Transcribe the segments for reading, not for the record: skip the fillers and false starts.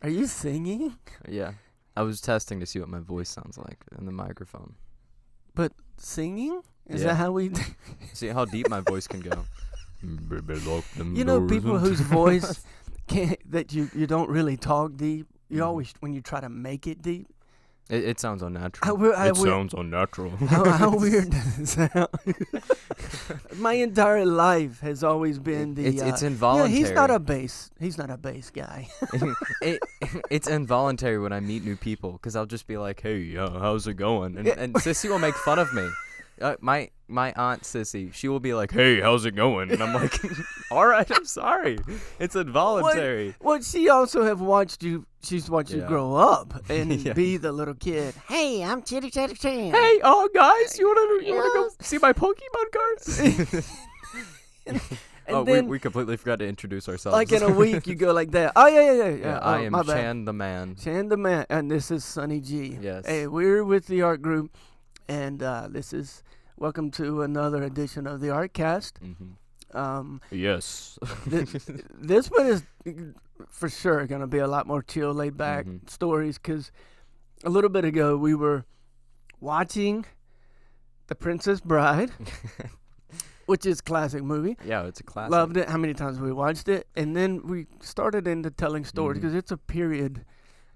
Are you singing? Yeah. I was testing to see what my voice sounds like in the microphone. But singing? Is Yeah. that how we... See how deep my voice can go. You know, people whose voice can't... That you don't really talk deep. You always... When you try to make it deep. It sounds unnatural. Sounds unnatural. How weird does it sound? My entire life has always been the... It's involuntary. Yeah, he's not a bass guy. It's involuntary when I meet new people, because I'll just be like, hey, how's it going? And Sissy will make fun of me. My aunt Sissy, she will be like, hey, how's it going? And I'm like, all right, I'm sorry. It's involuntary. Well, she also have watched you. She's watched you grow up and be the little kid. Hey, I'm Chitty Chatty Chan. Hey, guys, you wanna go see my Pokemon cards? And then, we completely forgot to introduce ourselves. Like in a week, you go like that. Oh, yeah. I am Chan the Man. Chan the Man, and this is Sonny G. Yes. Hey, we're with the art group, and welcome to another edition of the Artcast. Mm-hmm. Yes. This one is for sure going to be a lot more chill, laid back stories, because a little bit ago we were watching The Princess Bride, which is a classic movie. Yeah, it's a classic. Loved it. How many times we watched it? And then we started into telling stories, because it's a period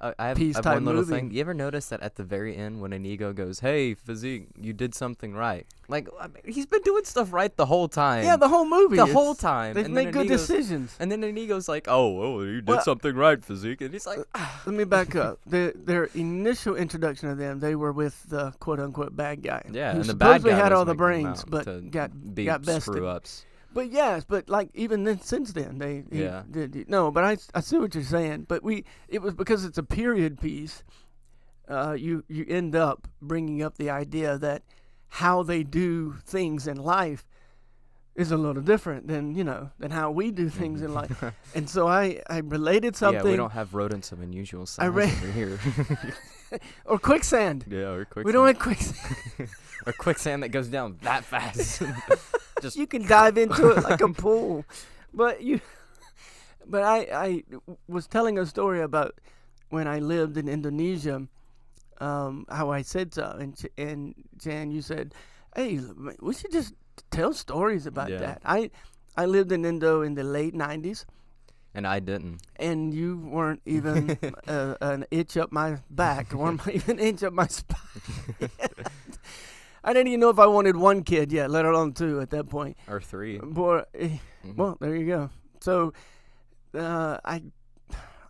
I have one little thing. You ever notice that at the very end when Inigo goes, hey, Physique, you did something right? Like, he's been doing stuff right the whole time. Yeah, the whole movie. The whole time. They've made good decisions. And then Inigo's like, oh, you did something right, Physique. And he's like, Let me back up. Their initial introduction of them, they were with the quote-unquote bad guy. Yeah, who and the bad guy had all was the making them brains, out but to got bested. Screw-ups. But yes, but like even then, since then they did no. But I see what you're saying. But it was because it's a period piece. You end up bringing up the idea that how they do things in life is a little different than how we do things in life. And so I related something. Yeah, we don't have rodents of unusual size over here. Or quicksand. Yeah, or quicksand. We don't have quicksand. Or quicksand that goes down that fast. You can dive into it like a pool. But I was telling a story about when I lived in Indonesia, how I said so, and Jan, you said, hey, we should just tell stories about that. I lived in Indo in the late 90s. And I didn't. And you weren't even an inch up my back, weren't even an inch up my spine. I didn't even know if I wanted one kid yet, let alone two at that point. Or three. Boy, well, there you go. So, I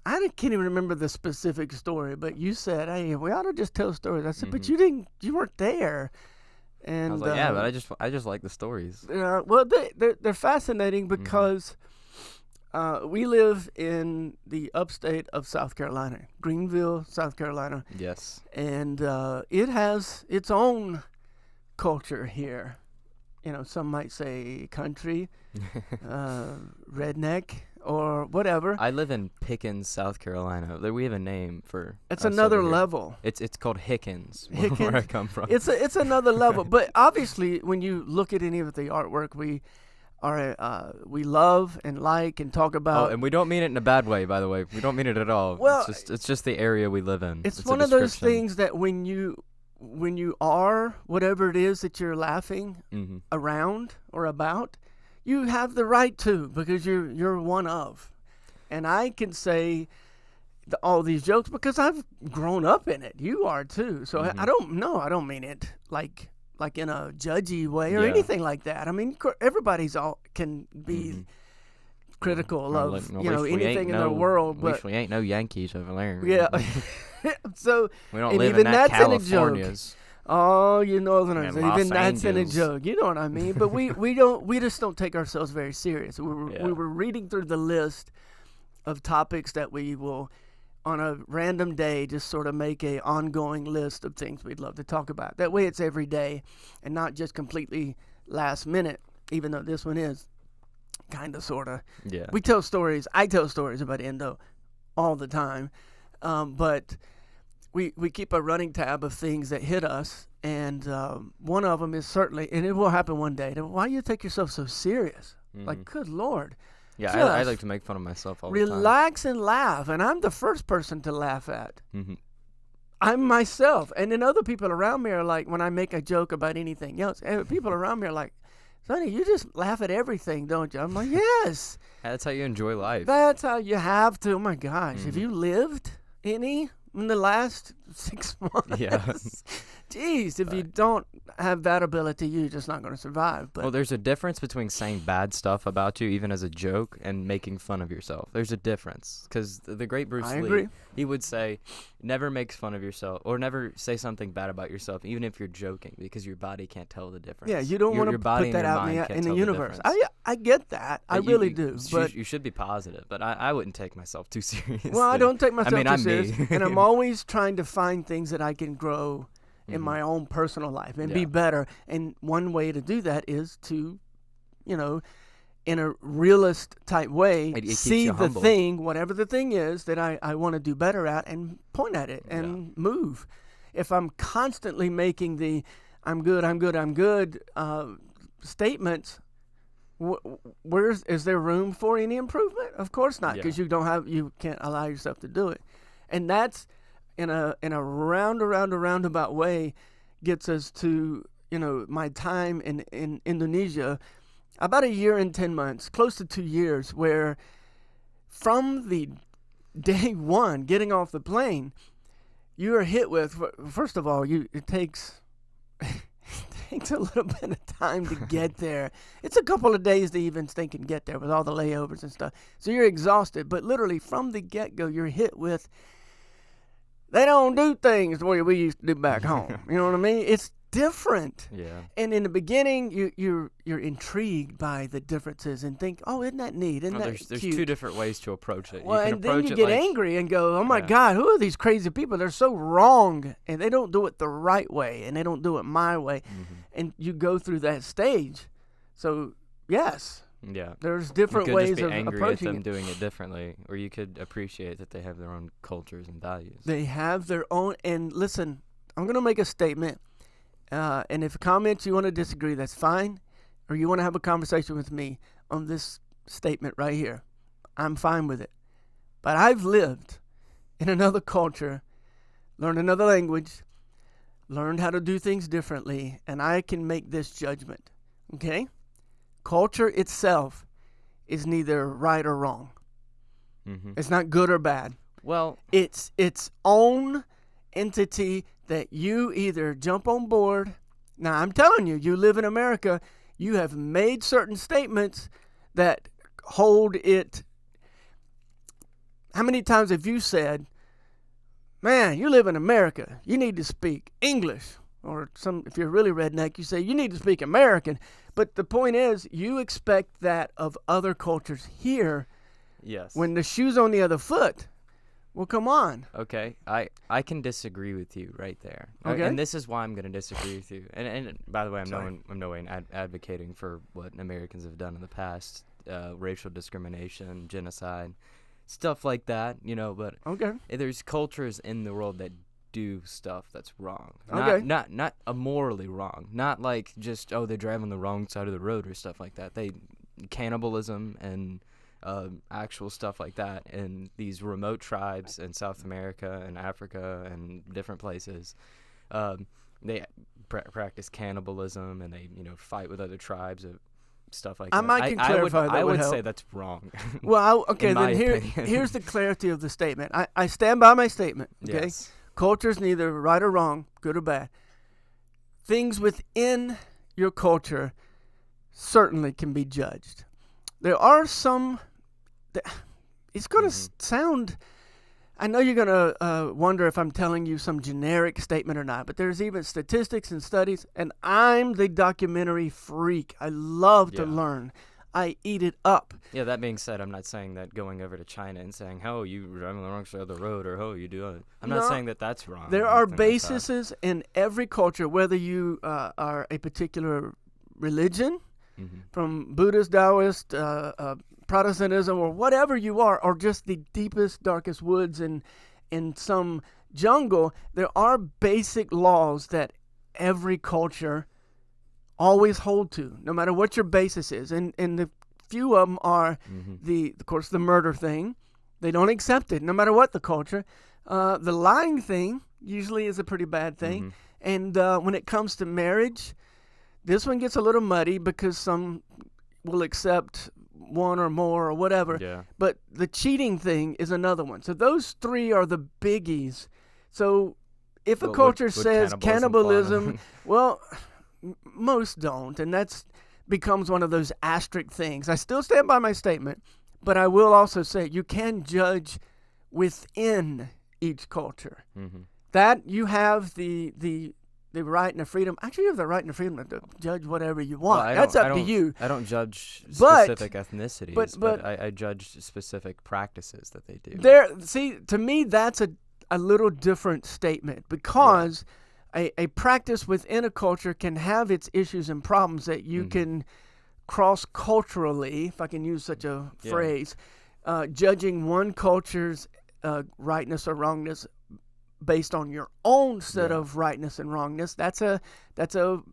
can't even remember the specific story, but you said, hey, we ought to just tell stories. I said, but you weren't there. And I was like, yeah, but I just like the stories. Well, they're fascinating because we live in the upstate of South Carolina, Greenville, South Carolina. Yes. And it has its own culture here. Some might say country, redneck, or whatever. I live in Pickens, South Carolina. We have a name for. It's another level. It's called Hickens, Hickens, where I come from. It's another level. But obviously, when you look at any of the artwork, we love and like and talk about. Oh, and we don't mean it in a bad way, by the way. We don't mean it at all. Well, it's just the area we live in. It's one of those things that when you are whatever it is that you're laughing around or about, you have the right to, because you're one of. And I can say all these jokes because I've grown up in it. You are too. So I don't mean it like in a judgy way or anything like that. I mean, everybody's can be critical of anything in the world, but we ain't no Yankees over there. Yeah. So we don't live in that California. Oh, you Northerners, even that's in a joke. You know what I mean? But we just don't take ourselves very serious. We were reading through the list of topics that we will, on a random day, just sort of make a ongoing list of things we'd love to talk about. That way it's every day and not just completely last minute, even though this one is kind of, sort of. Yeah. We tell stories. I tell stories about Indo all the time. But we keep a running tab of things that hit us, and one of them is certainly, and it will happen one day, why do you take yourself so serious? Like, good Lord. Yeah, Just I like to make fun of myself all the time. relax and laugh, and I'm the first person to laugh at. Mm-hmm. I'm myself, and then other people around me are like, when I make a joke about anything else, people around me are like, Sonny, you just laugh at everything, don't you? I'm like, yes. That's how you enjoy life. That's how you have to. Oh, my gosh. Have Mhm. you lived any in the last 6 months? Yeah. Jeez, if you don't have that ability, you're just not going to survive. But Well, there's a difference between saying bad stuff about you, even as a joke, and making fun of yourself. There's a difference. Because the great Bruce I Lee, agree. he would say, never make fun of yourself, or never say something bad about yourself, even if you're joking, because your body can't tell the difference. Yeah, you don't Your- want to your body put that and your out mind in can't the tell universe. difference. I get that. I But you- really you- do. you- But you should be positive, but I wouldn't take myself too seriously. well, I don't take myself too I'm serious, me. and I'm always trying to find things that I can grow in Mhm. my own personal life and be Yeah. better. And one way to do that is to, in a realist type way, It keeps see you the humble. thing, whatever the thing is that I want to do better at, and point at it and move. If I'm constantly making the I'm good statements, is there room for any improvement? Of course not, because you can't allow yourself to do it. And that's in a roundabout way gets us to my time in Indonesia, about 1 year and 10 months, close to 2 years, where from the day one getting off the plane, you are hit with, first of all, it takes a little bit of time to get there. It's a couple of days to even think and get there with all the layovers and stuff. So you're exhausted, but literally from the get-go, you're hit with, they don't do things the way we used to do back home. You know what I mean? It's different. Yeah. And in the beginning, you're intrigued by the differences and think, oh, isn't that neat? Isn't that There's cute? two different ways to approach it. Well, you can and then approach you it get like, angry and go, oh my Yeah. God, who are these crazy people? They're so wrong, and they don't do it the right way, and they don't do it my way. Mhm. And you go through that stage. So, yes, Yeah. there's You different could ways just be of angry at approaching them it. doing it differently, or you could appreciate that they have their own cultures and values. They have their own, and listen, I'm going to make a statement, and if comments you want to disagree, that's fine, or you want to have a conversation with me on this statement right here, I'm fine with it. But I've lived in another culture, learned another language, learned how to do things differently, and I can make this judgment, okay? Culture itself is neither right or wrong. Mm-hmm. It's not good or bad. Well, It's its own entity that you either jump on board. Now, I'm telling you, you live in America, you have made certain statements that hold it. How many times have you said, man, you live in America, you need to speak English? Or if you're really redneck, you say, you need to speak American. But the point is, you expect that of other cultures here yes. when the shoe's on the other foot. Well, come on. Okay, I can disagree with you right there. Okay. And this is why I'm going to disagree with you. And by the way, Sorry. I'm no way advocating for what Americans have done in the past, racial discrimination, genocide, stuff like that, but Okay. there's cultures in the world that do stuff that's wrong. Okay. Not immorally wrong. Not like just, they drive on the wrong side of the road or stuff like that. Cannibalism and actual stuff like that in these remote tribes in South America and Africa and different places. They practice cannibalism and they fight with other tribes of stuff like I that. might can clarify that I would would help. say that's wrong. Well, okay, In my then opinion. here's the clarity of the statement. I stand by my statement, okay? Yes. Culture's neither right or wrong, good or bad. Things within your culture certainly can be judged. There are some... It's going to sound... I know you're going to wonder if I'm telling you some generic statement or not, but there's even statistics and studies, and I'm the documentary freak. I love to Yeah. learn. I eat it up. Yeah, that being said, I'm not saying that going over to China and saying, oh, you driving on the wrong side of the road, or oh, you do it. I'm not No. saying that that's wrong. There or are anything like that. bases in every culture, whether you are a particular religion, Mhm. from Buddhist, Taoist, Protestantism, or whatever you are, or just the deepest, darkest woods in some jungle, there are basic laws that every culture always hold to, no matter what your basis is. And the few of them are of course, the murder thing. They don't accept it, no matter what the culture. The lying thing usually is a pretty bad thing. And when it comes to marriage, this one gets a little muddy because some will accept one or more or whatever. Yeah. But the cheating thing is another one. So those three are the biggies. So if a culture says cannibalism, well, most don't, and that's becomes one of those asterisk things. I still stand by my statement, but I will also say you can judge within each culture. That you have the right and the freedom. Actually, you have the right and the freedom to judge whatever you want. Well, that's up to you. I don't judge specific ethnicities, but I judge specific practices that they do. See, to me, that's a little different statement because a practice within a culture can have its issues and problems that you can cross-culturally, if I can use such a phrase, judging one culture's rightness or wrongness based on your own set of rightness and wrongness. That's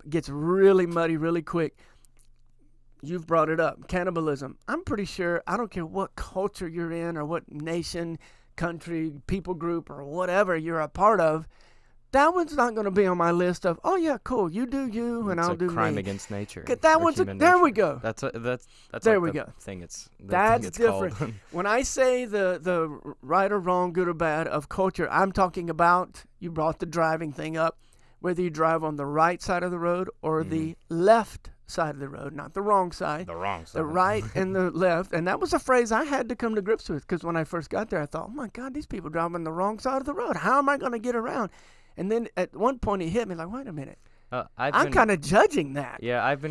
gets really muddy really quick. You've brought it up. Cannibalism. I'm pretty sure, I don't care what culture you're in or what nation, country, people group, or whatever you're a part of, that one's not going to be on my list of, oh yeah, cool, you do you and I'll do me. It's a crime against nature. That one's there we go. That's there like we the go. Thing it's that's it's different. Called. When I say the right or wrong, good or bad of culture, I'm talking about, you brought the driving thing up, whether you drive on the right side of the road or the left side of the road, not the wrong side. The wrong side. The right and the left. And that was a phrase I had to come to grips with because when I first got there, I thought, oh my God, these people driving the wrong side of the road. How am I going to get around? And then at one point he hit me like, wait a minute. I'm kind of judging that. Yeah, I've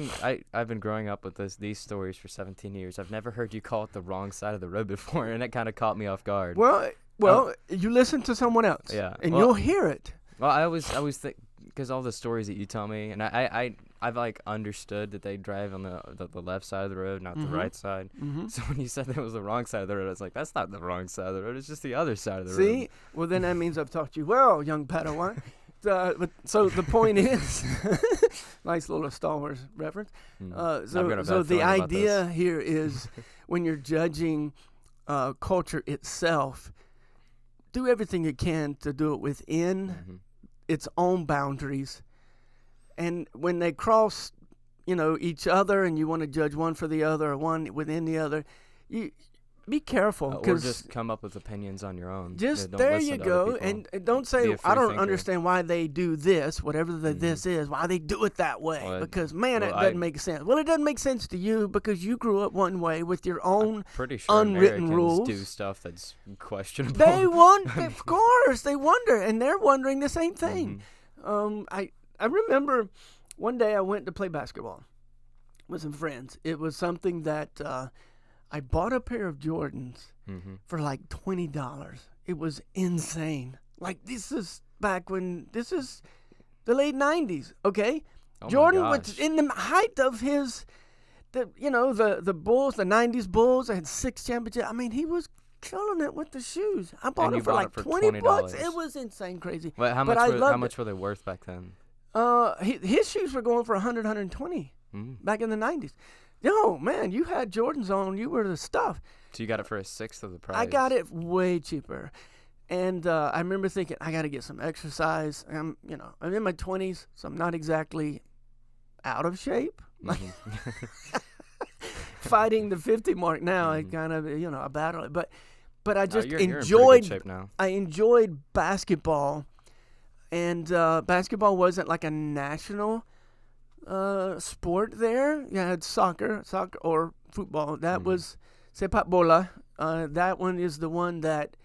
been growing up with these stories for 17 years. I've never heard you call it the wrong side of the road before, and it kind of caught me off guard. Well, you listen to someone else, and you'll hear it. Well, I always think because all the stories that you tell me, and I've like understood that they drive on the left side of the road, not the right side. So when you said that it was the wrong side of the road, I was like, that's not the wrong side of the road. It's just the other side of the road. See? Well, then that means I've taught you well, young Padawan. So the point is, nice little Star Wars reference. So the idea here is when you're judging culture itself, do everything you can to do it within its own boundaries. And when they cross, each other and you want to judge one for the other or one within the other, you be careful. Or just come up with opinions on your own. Just there you go. And don't say, I don't understand why they do this, whatever this is, why they do it that way. Because, it doesn't make sense. Well, it doesn't make sense to you because you grew up one way with your own pretty sure unwritten Americans rules. Do stuff that's questionable. They of course, they wonder. And they're wondering the same thing. I remember one day I went to play basketball with some friends. It was something that I bought a pair of Jordans for like $20. It was insane. Like this is the late 90s, okay? Oh Jordan was in the height of his, the Bulls, the 90s Bulls. I had 6 championships. I mean, he was killing it with the shoes. I bought it for like $20. It was insane, crazy. Wait, how much were they worth back then? His shoes were going for 100, 120 back in the 90s. Yo, man, you had Jordans on. You were the stuff. So you got it for a sixth of the price. I got it way cheaper. And I remember thinking, I got to get some exercise. I'm in my 20s, so I'm not exactly out of shape. Fighting the 50 mark now, I kind of, I battle it. But I just you're in pretty enjoyed good shape now. I enjoyed basketball. And basketball wasn't like a national sport there. You had soccer or football. That was sepak bola. That one is the one that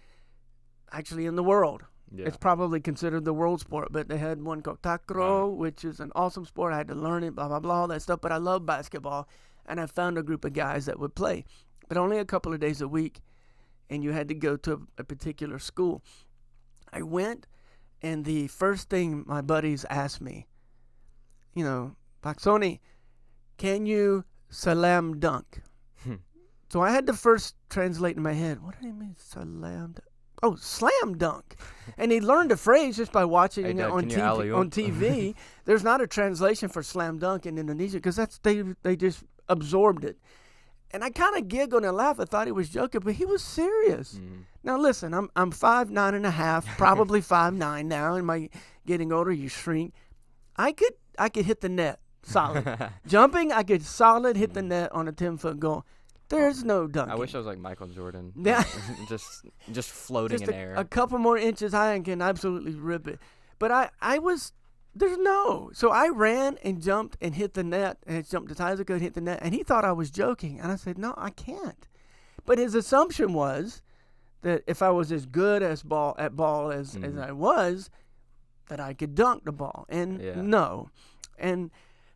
actually in the world. Yeah. It's probably considered the world sport, but they had one called takraw, which is an awesome sport. I had to learn it, blah, blah, blah, all that stuff. But I love basketball, and I found a group of guys that would play, but only a couple of days a week, and you had to go to a particular school. I went, and the first thing my buddies asked me, Paxoni, can you slam dunk? So I had to first translate in my head, what do they mean, slam dunk? Oh, slam dunk. And he learned the phrase just by watching it on TV. There's not a translation for slam dunk in Indonesia because they just absorbed it. And I kind of giggled and laughed. I thought he was joking, but he was serious. Now listen, I'm 5'9.5", probably 5'9" now. In my getting older, you shrink. I could hit the net solid. Jumping, I could solid hit the net on a 10-foot goal. There's no dunking. I wish I was like Michael Jordan. Yeah. just floating Just in air. a couple more inches high and can absolutely rip it. But there's no. So I ran and jumped and hit the net, and jumped as high as I could, hit the net, and he thought I was joking. And I said, no, I can't. But his assumption was that if I was as good at ball as I was, that I could dunk the ball. And no. And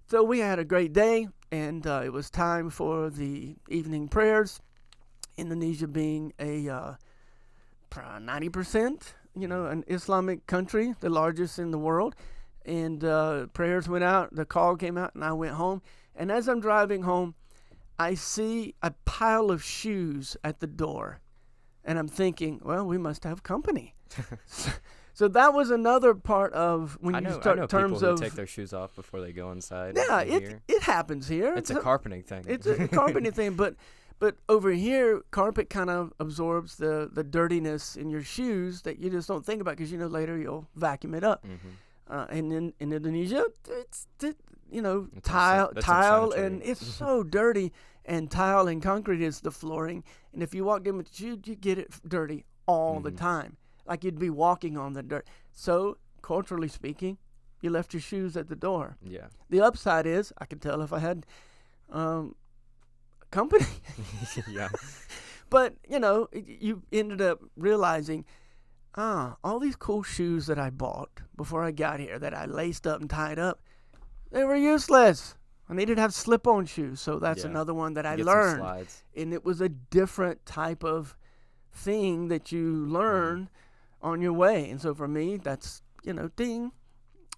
so we had a great day, and it was time for the evening prayers. Indonesia being a 90%, an Islamic country, the largest in the world. And prayers went out, the call came out, and I went home. And as I'm driving home, I see a pile of shoes at the door. And I'm thinking, well, we must have company. So that was another part of when you start in terms people of who take their shoes off before they go inside. Yeah, it happens here. It's a carpeting thing. It's a carpeting thing, but over here, carpet kind of absorbs the dirtiness in your shoes that you just don't think about because later you'll vacuum it up. And in Indonesia, it's tile, and it's so dirty. And tile and concrete is the flooring. And if you walked in with shoes, you get it dirty all the time, like you'd be walking on the dirt. So culturally speaking, you left your shoes at the door. Yeah. The upside is I could tell if I had company. Yeah. But you ended up realizing. All these cool shoes that I bought before I got here that I laced up and tied up, they were useless. I needed to have slip-on shoes, so that's another one that I learned. And it was a different type of thing that you learn on your way. And so for me, that's, ding.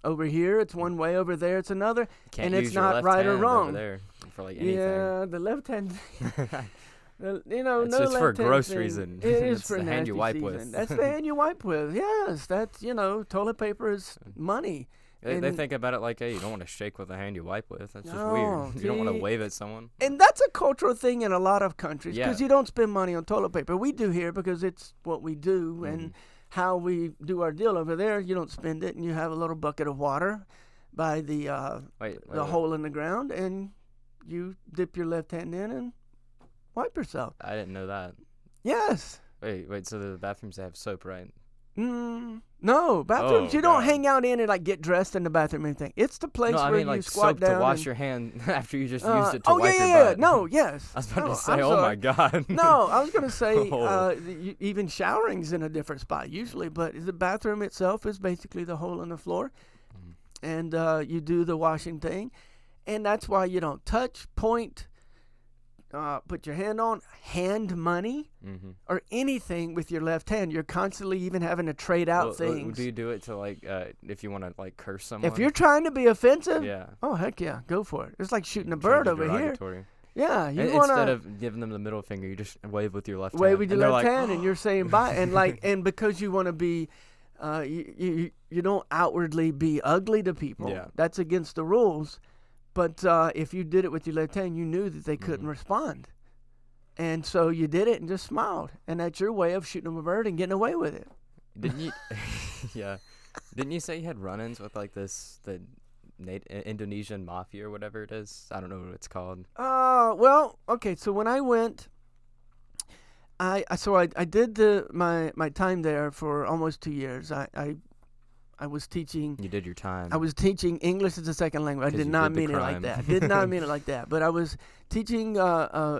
Over here, it's one way. Over there, it's another. Can't and use it's your not left right or hand wrong. Over there for like anything. Yeah, the left hand. It's no just for left-hand groceries thing. and It is it's for the hand you nasty wipe season. with. That's the hand you wipe with. Yes, that's toilet paper is money. They think about it like, hey, you don't want to shake with the hand you wipe with. That's just No, weird. You don't want to see, wave at someone. And that's a cultural thing in a lot of countries because Yeah. you don't spend money on toilet paper. We do here because it's what we do and how we do our deal. Over there, you don't spend it, and you have a little bucket of water by the Wait. hole in the ground, and you dip your left hand in and wipe yourself. I didn't know that. Yes. Wait. So the bathrooms have soap, right? No, bathrooms. Oh, you don't God. hang out in and like get dressed in the bathroom or anything. It's the place No, I where mean you like squat soap down to wash and, your hand after you just used it to wipe yeah, your butt. No, yes. I was about No, to say, I'm oh my sorry. God. No, I was going to say Oh. even showering's in a different spot usually, but the bathroom itself is basically the hole in the floor, and you do the washing thing, and that's why you don't touch, point, put your hand on, hand money, or anything with your left hand. You're constantly even having to trade out things. Do you do it to like if you want to like curse someone? If you're trying to be offensive, yeah. oh heck yeah, go for it. It's like shooting a Change bird it over here. derogatory. Yeah, you want Instead to of giving them the middle finger, you just wave with your left hand. wave with your and they're left like, hand, and you're saying bye, and because you want to be, you don't outwardly be ugly to people. Yeah. That's against the rules. But if you did it with your left hand, you knew that they couldn't respond, and so you did it and just smiled, and that's your way of shooting them a bird and getting away with it. Didn't you? Yeah. Didn't you say you had run-ins with like the Indonesian mafia or whatever it is? I don't know what it's called. Well, okay. So when I went, I did my time there for almost 2 years. I was teaching. You did your time. I was teaching English as a second language. I 'Cause did you not did the mean it like crime. that. Did not mean it like that. But I was teaching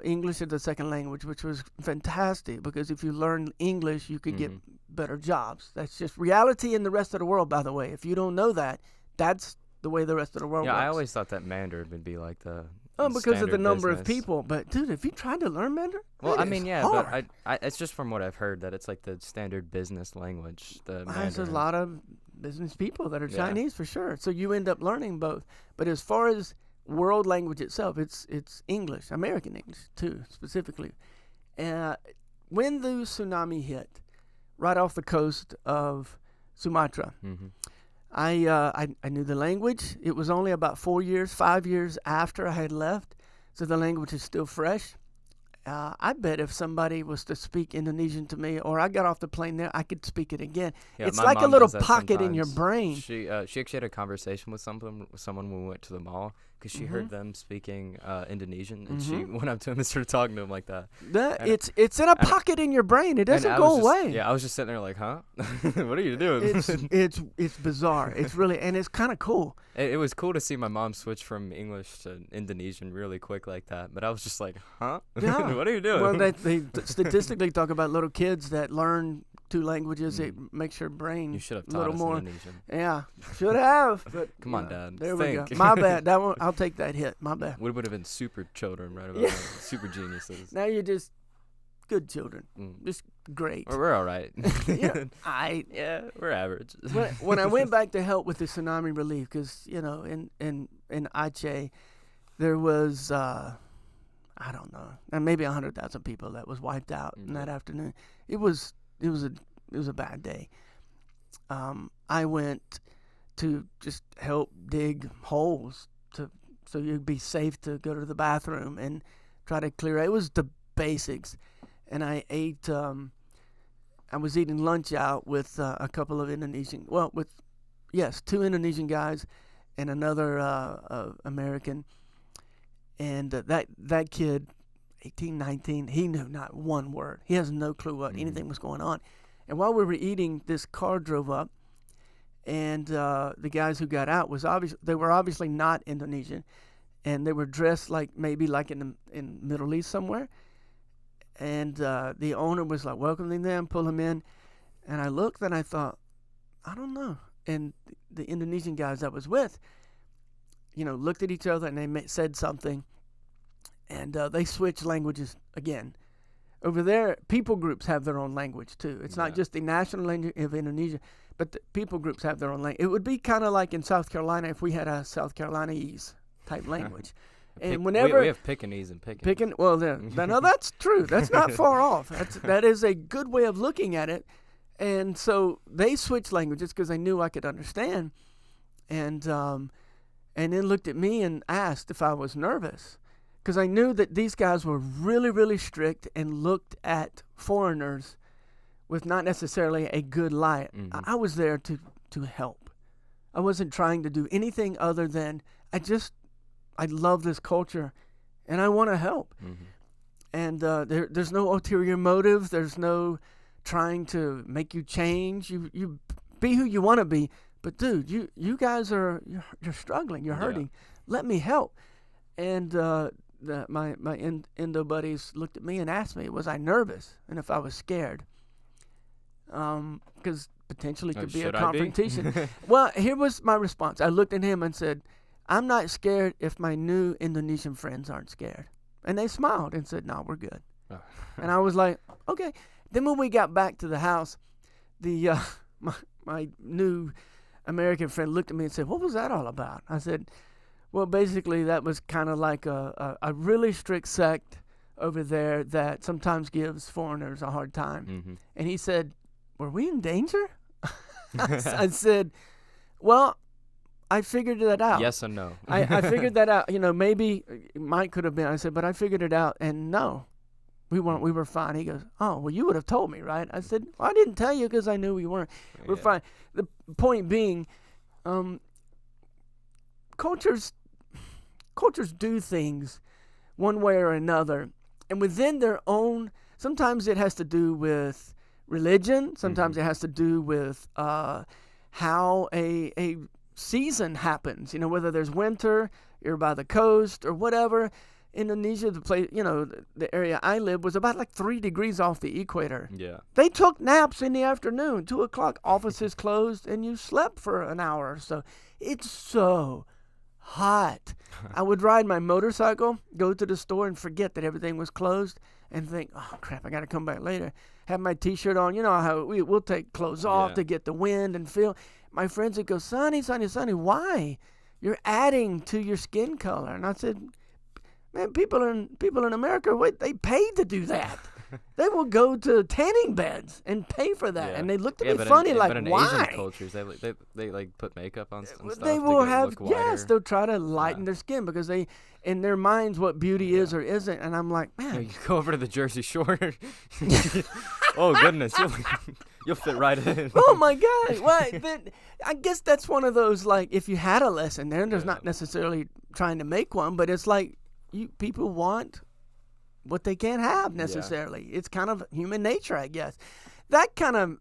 English as a second language, which was fantastic because if you learn English, you could get better jobs. That's just reality in the rest of the world, by the way. If you don't know that, that's the way the rest of the world Yeah, works. I always thought that Mandarin would be like the. Because of the standard number of business. people. But dude, if you tried to learn Mandarin, Well, that I mean, is yeah, hard. but it's just from what I've heard that it's like the standard business language. The There's a Mandarin. lot of business people that are Yeah. Chinese for sure. So you end up learning both. But as far as world language itself, it's English, American English too, specifically. When the tsunami hit, right off the coast of Sumatra, I knew the language. It was only about 5 years after I had left, so the language is still fresh. I bet if somebody was to speak Indonesian to me, or I got off the plane there, I could speak it again. Yeah, it's my like a mom little does that pocket in your sometimes. brain. She actually had a conversation with someone when we went to the mall because she heard them speaking Indonesian, and she went up to him and started talking to him like that. And- It's in a pocket in your brain. It doesn't and I go was just- away. Yeah, I was just sitting there like, huh? What are you doing? It's bizarre. It's really, and it's kind of cool. It was cool to see my mom switch from English to Indonesian really quick like that, but I was just like, huh? Yeah. What are you doing? Well, they statistically talk about little kids that learn 2 languages. It makes your brain You should have a taught little us more. Indonesian. Yeah, should have. But Come you on, know, Dad. There we go. Think. My bad. That one, I'll take that hit. My bad. We would have been super children right about Yeah. now. Super geniuses. Now you're just good children. Mm. Just great. We're all right. Yeah, Yeah, we're average. when I went back to help with the tsunami relief, because in Aceh, there was I don't know, maybe 100,000 people that was wiped out in that afternoon. It was a bad day. I went to just help dig holes so you'd be safe to go to the bathroom and try to clear. It was the basics, and I ate. I was eating lunch out with a couple of Indonesian. Well, two Indonesian guys and another American. And that kid, 18, 19, he knew not one word. He has no clue what anything was going on. And while we were eating, this car drove up, and the guys who got out they were obviously not Indonesian, and they were dressed maybe in Middle East somewhere. And the owner was like welcoming them, pull them in, and I looked and I thought, I don't know. And the Indonesian guys I was with, looked at each other and they said something, and they switched languages again. Over there, people groups have their own language too. It's not just the national language of Indonesia, but the people groups have their own language. It would be kind of like in South Carolina if we had a South Carolinaese type language. And whenever we have Pekingese and Pekingese. No, that's true. That's not far off. That is a good way of looking at it. And so they switched languages because they knew I could understand, and then looked at me and asked if I was nervous, because I knew that these guys were really, really strict and looked at foreigners with not necessarily a good light. I was there to help. I wasn't trying to do anything other than I love this culture, and I want to help. And there's no ulterior motive. There's no trying to make you change. You be who you want to be. But dude, you guys you're struggling. You're hurting. Let me help. And my Indo buddies looked at me and asked me, was I nervous and if I was scared? Because potentially could be a confrontation. Well, here was my response. I looked at him and said, I'm not scared if my new Indonesian friends aren't scared. And they smiled and said, no, we're good. And I was like, okay. Then when we got back to the house, my new American friend looked at me and said, what was that all about? I said, well, basically that was kind of like a really strict sect over there that sometimes gives foreigners a hard time. And he said, were we in danger? I said, well, I figured that out. Yes and no. I figured that out. Maybe Mike could have been. I said, but I figured it out, and no, we weren't. We were fine. He goes, oh, well, you would have told me, right? I said, well, I didn't tell you because I knew we weren't. We're fine. The point being, cultures do things one way or another, and within their own. Sometimes it has to do with religion. Sometimes it has to do with how a season happens, whether there's winter, you're by the coast or whatever. Indonesia, the place, the area I live was about 3 degrees off the equator. Yeah. They took naps in the afternoon, 2:00, offices closed, and you slept for an hour or so. It's so hot. I would ride my motorcycle, go to the store and forget that everything was closed and think, oh crap, I got to come back later. Have my t-shirt on. You know how we'll take clothes off to get the wind and feel. My friends would go, Sonny, why? You're adding to your skin color. And I said, man, people in America, they paid to do that. They will go to tanning beds and pay for that, Yeah. and they look at Yeah, me but funny, in, like, but in why? Asian cultures, they like put makeup on stuff. They to will get, have, look whiter. yes, they'll try to lighten Yeah. their skin because they, in their minds, what beauty is or isn't. And I'm like, You, man, you go over to the Jersey Shore. Oh goodness, you'll fit right in. oh my God, why? I guess that's one of those, like, if you had a lesson there, there's Yeah. not necessarily trying to make one, but it's like people want what they can't have necessarily. It's kind of human nature, I guess. That kind of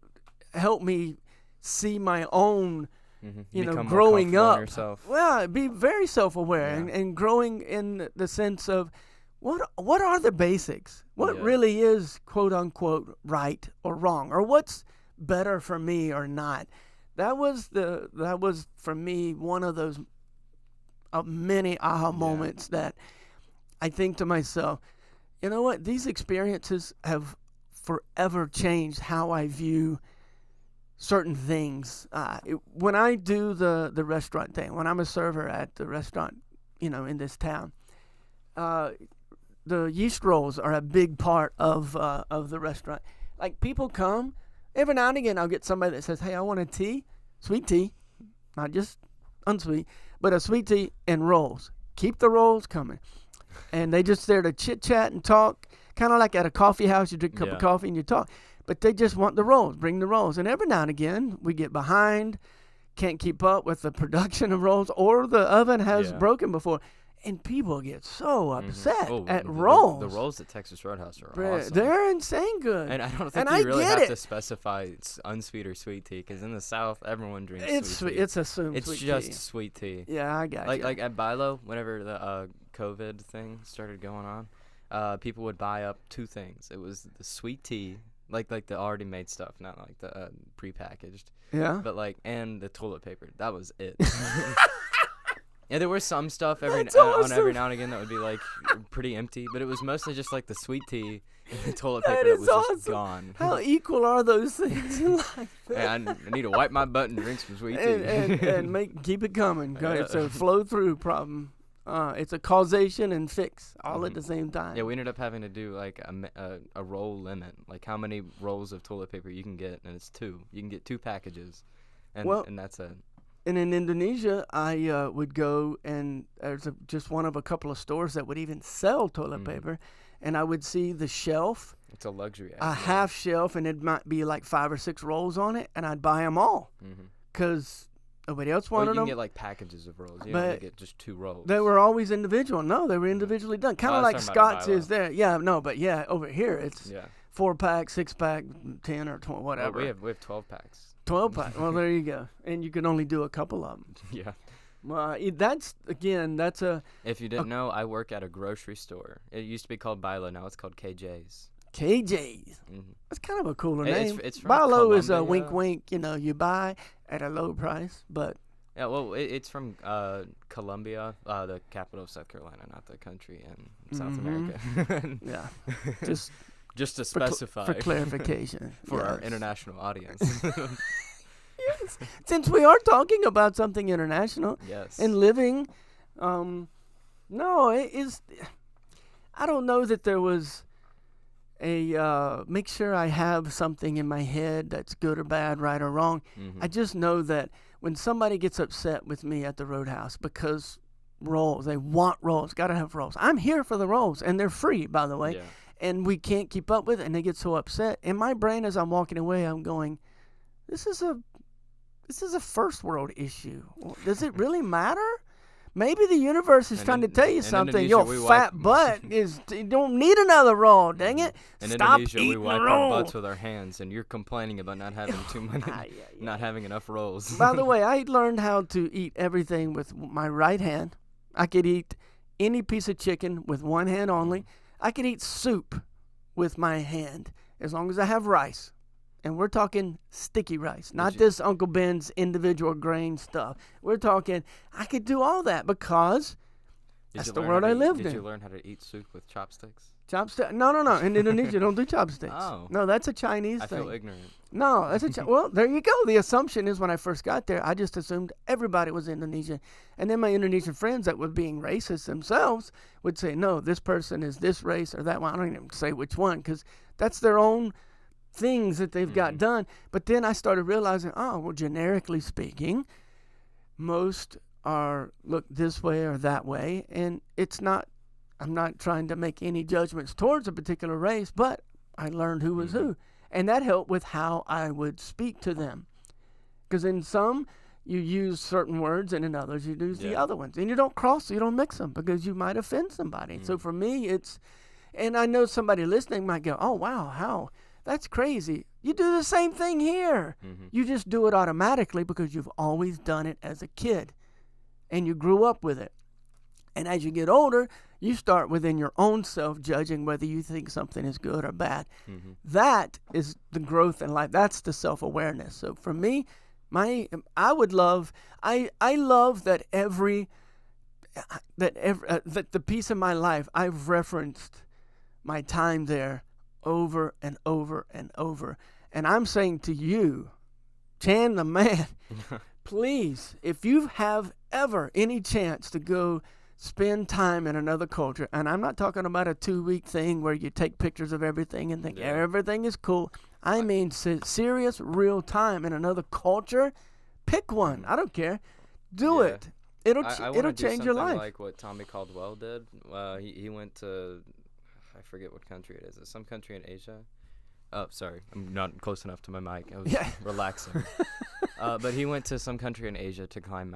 helped me see my own, you know, Become more growing comfortable in up. yourself. Well, be very self-aware Yeah. and growing in the sense of what are the basics? What Yeah. really is quote unquote right or wrong, or what's better for me or not? That was for me one of those many aha moments that I think to myself, you know what? These experiences have forever changed how I view certain things. When I do the restaurant thing, when I'm a server at the restaurant, you know, in this town, the yeast rolls are a big part of the restaurant. Like, people come every now and again. I'll get somebody that says, "Hey, I want a tea, sweet tea, not just unsweet, but a sweet tea and rolls. Keep the rolls coming." And they just there to chit chat and talk, kind of like at a coffee house. You drink a cup of coffee and you talk, but they just want the rolls. Bring the rolls. And every now and again, we get behind, can't keep up with the production of rolls, or the oven has broken before. And people get so upset at rolls. The rolls at Texas Roadhouse are awesome. They're insane good. And I don't think you really have to specify it's unsweet or sweet tea, because in the South, everyone drinks sweet tea. It's assumed It's sweet just tea. sweet tea. Yeah, I got you. Like at Bilo, whenever the COVID thing started going on, people would buy up two things. It was the sweet tea, like the already made stuff, not like the prepackaged. Yeah. But and the toilet paper. That was it. Yeah, there was some stuff every That's now and again that would be like pretty empty, but it was mostly just like the sweet tea and the toilet paper that was just gone. How equal are those things in life? Hey, I need to wipe my butt and drink some sweet tea. and keep it coming. 'Cause it's a flow through problem. It's a causation and fix all at the same time. Yeah, we ended up having to do like a roll limit, like how many rolls of toilet paper you can get, and it's 2. You can get 2 packages, and that's it. And in Indonesia, I would go, and there's just one of a couple of stores that would even sell toilet paper, and I would see the shelf. It's a luxury item. A half shelf, and it might be like 5 or 6 rolls on it, and I'd buy them all because nobody else wanted you can them. get like packages of rolls. You don't get just 2 rolls. They were always individual. No, they were individually done. Kind of like Scott's is there. Yeah, no, but yeah, over here it's 4-pack, 6-pack, 10 or 20, whatever. Well, we have 12 packs. 12 pack. Well, there you go. And you can only do a couple of them. Yeah. Well, that's a. If you didn't know, I work at a grocery store. It used to be called Bilo. Now it's called KJ's. KJ's. That's kind of a cooler name. It's from Bilo is a Colombia. wink, wink. You know, you buy at a low price, but. Yeah, well, it's from Colombia, the capital of South Carolina, not the country in South America. Yeah. Just to specify. For clarification. For our international audience. Yes. Since we are talking about something international. Yes. And living, no, it is. I don't know that there was make sure I have something in my head that's good or bad, right or wrong. I just know that when somebody gets upset with me at the Roadhouse because rolls, they want rolls, got to have rolls. I'm here for the rolls, and they're free, by the way. Yeah. And we can't keep up with it, and they get so upset. In my brain, as I'm walking away, I'm going, this is a first world issue. Does it really matter? Maybe the universe is trying to tell you something. Your fat butt you don't need another roll. Dang it! In Stop Indonesia, eating we wipe the roll. our butts with our hands, and you're complaining about not having too many, not having enough rolls. By the way, I learned how to eat everything with my right hand. I could eat any piece of chicken with one hand only. I could eat soup with my hand as long as I have rice. And we're talking sticky rice, not this Uncle Ben's individual grain stuff. We're talking, I could do all that because that's the world I lived in. Did you learn how to eat soup with chopsticks? Chopstick? No. In Indonesia, don't do chopsticks. Oh. No, that's a Chinese I thing. feel ignorant. No, that's well, there you go. The assumption is when I first got there, I just assumed everybody was Indonesian. And then my Indonesian friends that were being racist themselves would say, no, this person is this race or that one. I don't even say which one because that's their own things that they've got done. But then I started realizing, oh, well, generically speaking, most are look this way or that way. And it's not, I'm not trying to make any judgments towards a particular race, but I learned who was who. And that helped with how I would speak to them. Because in some, you use certain words, and in others, you use the other ones. And you don't cross, you don't mix them, because you might offend somebody. So for me, it's, and I know somebody listening might go, oh, wow, how? That's crazy. You do the same thing here. You just do it automatically because you've always done it as a kid. And you grew up with it. And as you get older, you start within your own self judging whether you think something is good or bad. That is the growth in life. That's the self-awareness. So for me, I love that that the piece of my life, I've referenced my time there over and over and over. And I'm saying to you, Chan the man, please, if you have ever any chance to go spend time in another culture, and I'm not talking about a 2-week thing where you take pictures of everything and think everything is cool. I mean serious, real time in another culture. Pick one. I don't care. Do it. It'll change your life. Like what Tommy Caldwell did. He went to, I forget what country it is. It's some country in Asia. Oh, sorry, I'm not close enough to my mic. I was relaxing. But he went to some country in Asia to climb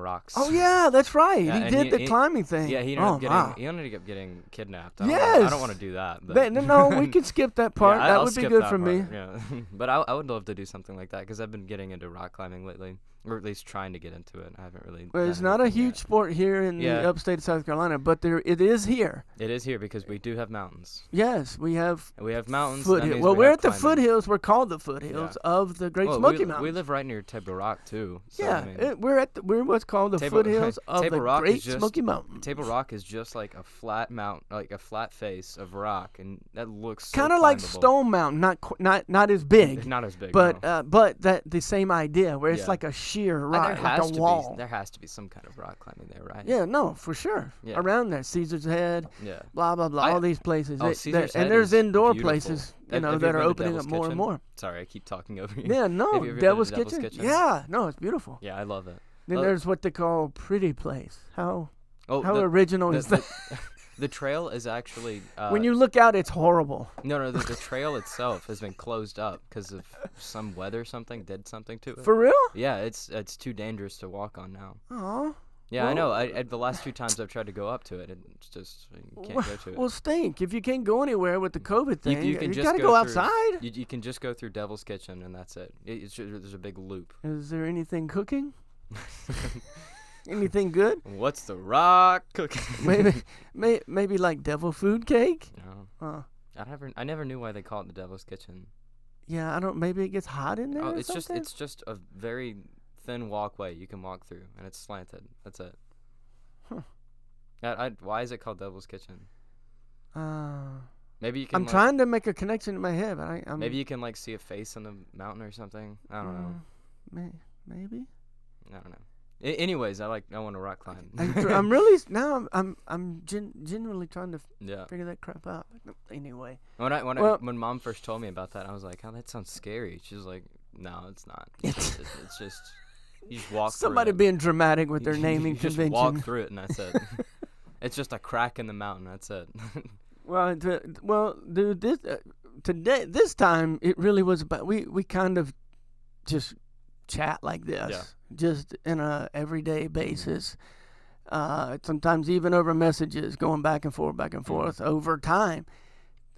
rocks. Oh yeah, that's right. He did the climbing thing. Yeah, he ended up getting kidnapped. I don't want to do that. But no, we can skip that part. Yeah, that I'll would be skip good that for part, me. Yeah, but I would love to do something like that because I've been getting into rock climbing lately, or at least trying to get into it. I haven't really. Well, it's not a huge sport here in the upstate of South Carolina, but it is here. It is here because we do have mountains. Yes, we have. We have mountains. Well, we're at the foothills. We're called the foothills of the Great Smoky Mountains. We live right near Table Rock too. So, yeah, we're what's called the foothills of the Great Smoky Mountains. Table Rock is just like a flat mount, like a flat face of rock, and that looks kind of like Stone Mountain, not as big. Not as big, but that the same idea where it's like a sheer rock, like a wall. There has to be some kind of rock climbing there, right? Yeah, no, for sure. Yeah. Around there, Caesar's Head, blah blah blah, all these places. Caesar's Head and there's indoor beautiful. Places, that are opening up more and more. Sorry, I keep talking over you. Yeah, no, Devil's Kitchen. Yeah, no, it's beautiful. Yeah, I love it. Then there's what they call Pretty Place. How original is that? The trail is actually... when you look out, it's horrible. No, the trail itself has been closed up because of some weather did something to it. For real? Yeah, it's too dangerous to walk on now. Aw. Yeah, I know. The last 2 times I've tried to go up to it, it's just, you can't go to it. Well, stink. If you can't go anywhere with the COVID thing, you can just got to go outside. You can just go through Devil's Kitchen, and that's it. There's a big loop. Is there anything cooking? Anything good? What's the rock cooking? maybe like devil food cake. No. I never knew why they call it the Devil's Kitchen. Yeah, I don't. Maybe it gets hot in there. Oh, or it's something? just a very thin walkway you can walk through, and it's slanted. That's it. Huh. Why is it called Devil's Kitchen? Maybe you can. I'm trying to make a connection in my head, but maybe you can like see a face on the mountain or something. I don't know. Maybe. I don't know. Anyways, I want to rock climb. I'm really now. I'm genuinely trying to figure that crap out. Anyway, when Mom first told me about that, I was like, "Oh, that sounds scary." She was like, "No, it's not. It's just you just walk." Somebody through being dramatic with their naming convention. Just walk through it, and that's it. It's just a crack in the mountain. That's it. Well, dude, this time it really was about we kind of just chat like this, just in a everyday basis. Sometimes even over messages, going back and forth over time.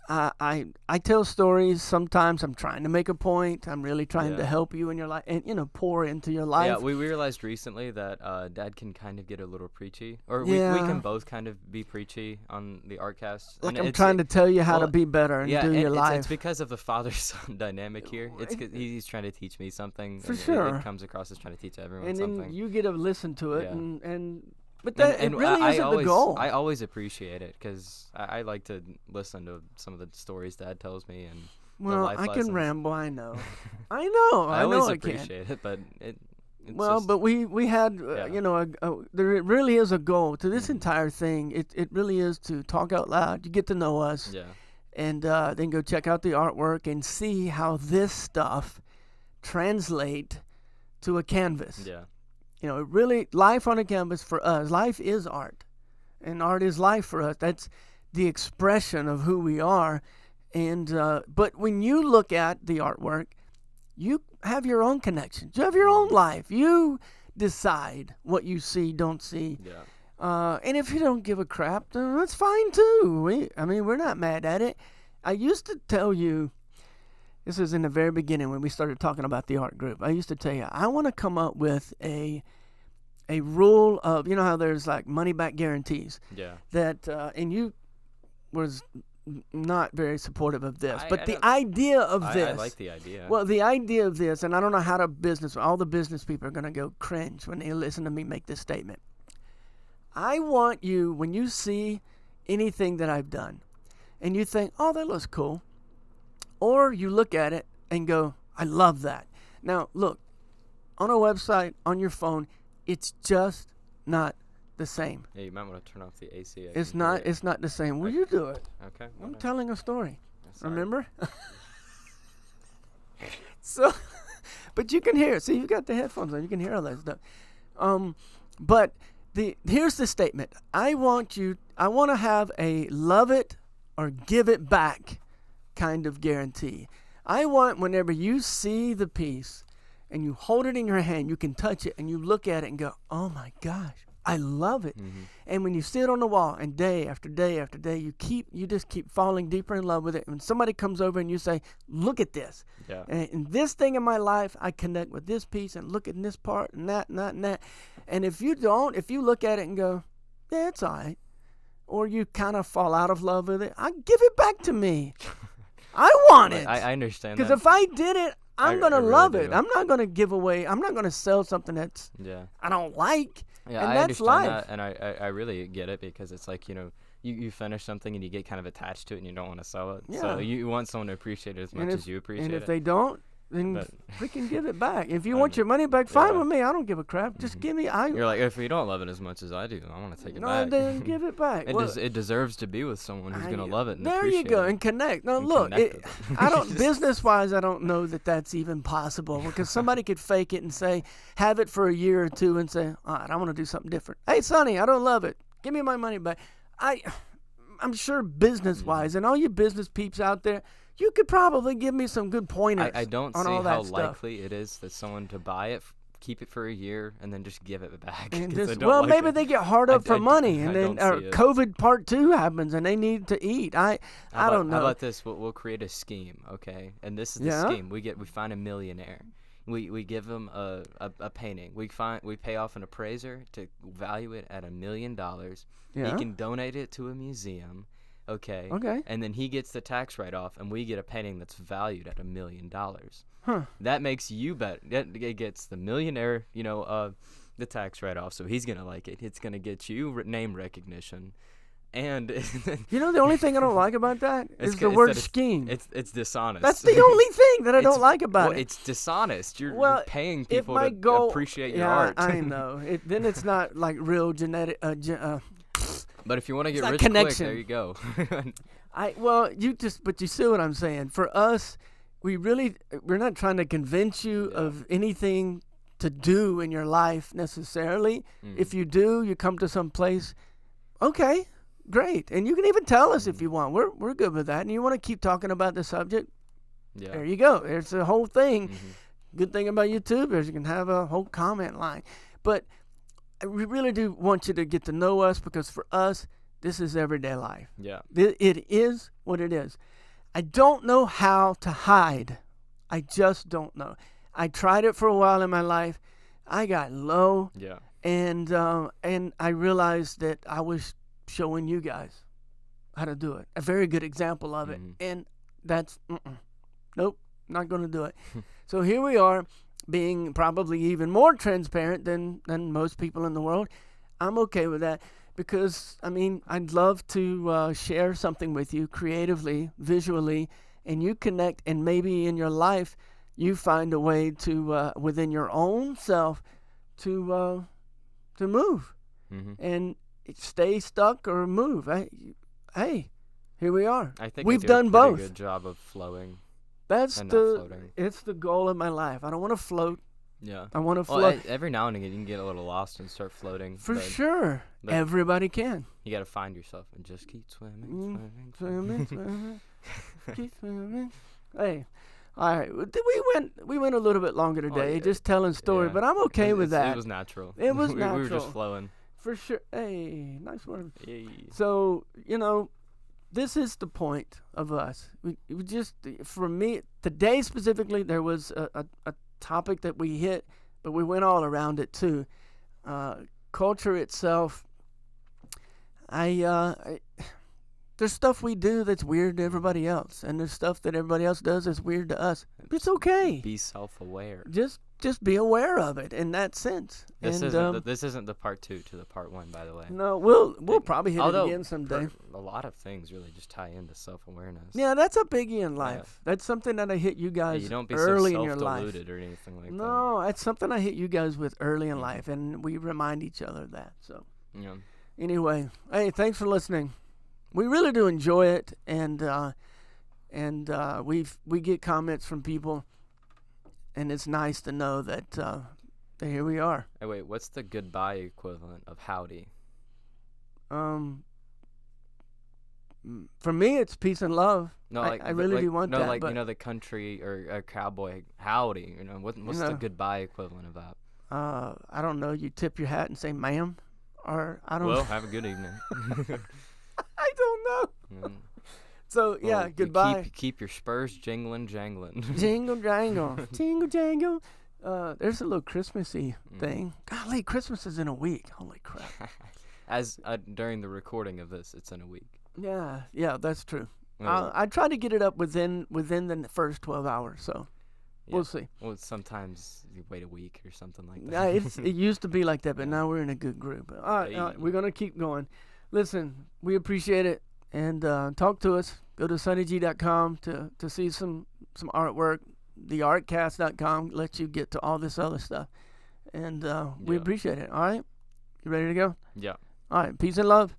I tell stories. Sometimes I'm trying to make a point. I'm really trying to help you in your life and pour into your life. Yeah, we realized recently that Dad can kind of get a little preachy, or we can both kind of be preachy on the Artcast. Like I'm trying to tell you how to be better and do your life. It's because of the father-son dynamic here. It's 'cause he's trying to teach me something. For sure, it comes across as trying to teach everyone and something. And then you get to listen to it and. But that it really isn't the goal. I always appreciate it because I like to listen to some of the stories Dad tells me, and Well, life I lessons. can ramble. I know. I know. I I know always I can. appreciate it, but it's Well, just, but we had Yeah. there really is a goal to this Mhm. entire thing. It really is to talk out loud. You get to know us, yeah, and then go check out the artwork and see how this stuff translate to a canvas. yeah, It really life on a canvas for us. Life is art, and art is life for us. That's the expression of who we are. And but when you look at the artwork, you have your own connections. You have your own life. You decide what you see, don't see. yeah. And if you don't give a crap, then that's fine too. We're not mad at it. I used to tell you, this is in the very beginning when we started talking about the art group. I used to tell you, I want to come up with a rule of, how there's like money back guarantees Yeah. that, and you was not very supportive of this, but I the don't- idea of this. I like the idea. Well, the idea of this, and I don't know how all the business people are going to go cringe when they listen to me make this statement. I want you, when you see anything that I've done, and you think, oh, that looks cool, or you look at it and go, I love that. Now, look, on a website, on your phone, it's just not the same. Yeah, you might want to turn off the AC. It's not the same. Will you do it? Okay. I'm whatever. telling a story. Sorry. Remember? So, but you can hear it. See, you got the headphones on. You can hear all that stuff. But here's the statement. I want to have a love it or give it back kind of guarantee. I want whenever you see the piece and you hold it in your hand, you can touch it and you look at it and go, oh my gosh, I love it. Mm-hmm. And when you see it on the wall and day after day after day, you just keep falling deeper in love with it. When somebody comes over and you say, look at this. Yeah. And in this thing in my life, I connect with this piece and look at this part and that and that and that. And if you look at it and go, yeah, it's all right, or you kind of fall out of love with it, give it back to me. I want it. I understand Because that. if I did it, I'm going to really love do. it. I'm not going to give away. I'm not going to sell something that's Yeah. I don't like. Yeah, and I that's understand life. that, and I really get it because it's like, you finish something and you get kind of attached to it and you don't want to sell it. Yeah. So you want someone to appreciate it as much as you appreciate And it. if they don't, then But- we can give it back. If you I want know. your money back, fine Yeah. with me. I don't give a crap. Just give me. You're like, if you don't love it as much as I do, I want to take it back. Then give it back. It deserves to be with someone who's going to love it and there appreciate you go, it. and connect. Now And look, connect with it. I don't Just- business-wise, I don't know that that's even possible because somebody could fake it and say, have it for a year or two and say, all right, I want to do something different. Hey, Sonny, I don't love it. Give me my money back. I'm sure business-wise, and all you business peeps out there, you could probably give me some good pointers. I don't on see all how that stuff. likely it is that someone to buy it, keep it for a year, and then just give it back. And 'cause I just, don't well, like maybe it. they get hard up for money, and I then don't see it. COVID part 2 happens, and they need to eat. I don't know. How about this? We'll create a scheme, okay? And this is the Yeah? scheme. We find a millionaire. We give them a painting. We pay off an appraiser to value it at $1 million. Yeah. He can donate it to a museum, okay? Okay. And then he gets the tax write-off, and we get a painting that's valued at $1 million. Huh. That makes you bet. It gets the millionaire, the tax write-off, so he's gonna like it. It's gonna get you name recognition, and You know the only thing I don't like about that is the it's word that scheme. It's dishonest. That's the only thing that I don't It's- like about well, it. It's dishonest. You're Well, paying if people my to goal, appreciate your yeah, art. I know. Then it's not like real genetic. But if you want to get not rich connection. quick, there you go. But you see what I'm saying. For us, we're not trying to convince you Yeah. of anything to do in your life necessarily. Mm. If you do, you come to some place. Okay, great, and you can even tell us if you want. We're good with that. And you want to keep talking about the subject. Yeah. There you go. There's the whole thing. Mhm. Good thing about YouTube is you can have a whole comment line. But we really do want you to get to know us because for us, this is everyday life. Yeah. It is what it is. I don't know how to hide. I just don't know. I tried it for a while in my life. I got low, Yeah. and I realized that I was showing you guys how to do it. A very good example of it. Mhm. And that's, nope, not going to do it. So here we are, being probably even more transparent than most people in the world. I'm okay with that because, I'd love to share something with you creatively, visually, and you connect, and maybe in your life you find a way to within your own self to move and stay stuck or move. Hey, here we are. I think we've I do done a pretty both. good job of flowing. That's and not floating. It's the goal of my life. I don't want to float. Yeah. I want to float. Every now and again you can get a little lost and start floating. For sure. Everybody can. You got to find yourself and just keep swimming, swimming. Keep swimming. Hey. All right, we went a little bit longer today, yeah. just telling story, but I'm okay with that. It was natural. It was we natural. were just flowing. For sure. Hey, nice one. Yay. So, this is the point of us. We just, for me, today specifically, there was a topic that we hit, but we went all around it too. Culture itself, there's stuff we do that's weird to everybody else, and there's stuff that everybody else does that's weird to us. It's okay. Be self-aware. Just be aware of it in that sense. This isn't the part 2 to the part 1, by the way. No, we'll probably hit it again someday. A lot of things really just tie into self-awareness. Yeah, that's a biggie in life. Yeah. That's something that I hit you guys you don't be early so in your life. self-deluded or anything like that. No, that's something I hit you guys with early in life, and we remind each other of that. So, anyway, hey, thanks for listening. We really do enjoy it, and we get comments from people, and it's nice to know that here we are. Hey, wait, what's the goodbye equivalent of howdy? For me, it's peace and love. No, I really do want that. No, like but the country or a cowboy howdy. What's the goodbye equivalent of that? I don't know. You tip your hat and say "ma'am," or I don't. Well, have a good evening. I don't know. So yeah, goodbye. Keep your spurs jingling, jangling. Jingle jangle, jingle jangle. There's a little Christmassy thing. Golly, Christmas is in a week. Holy crap! As during the recording of this, it's in a week. Yeah, that's true. I try to get it up within the first 12 hours. So we'll see. Well, sometimes you wait a week or something like that. It used to be like that, but now we're in a good group. All right, we're gonna keep going. Listen, we appreciate it, and talk to us. Go to sunnyg.com to see some artwork. The Artcast.com lets you get to all this other stuff, and we appreciate it. All right, you ready to go? Yeah. All right, peace and love.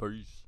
Peace.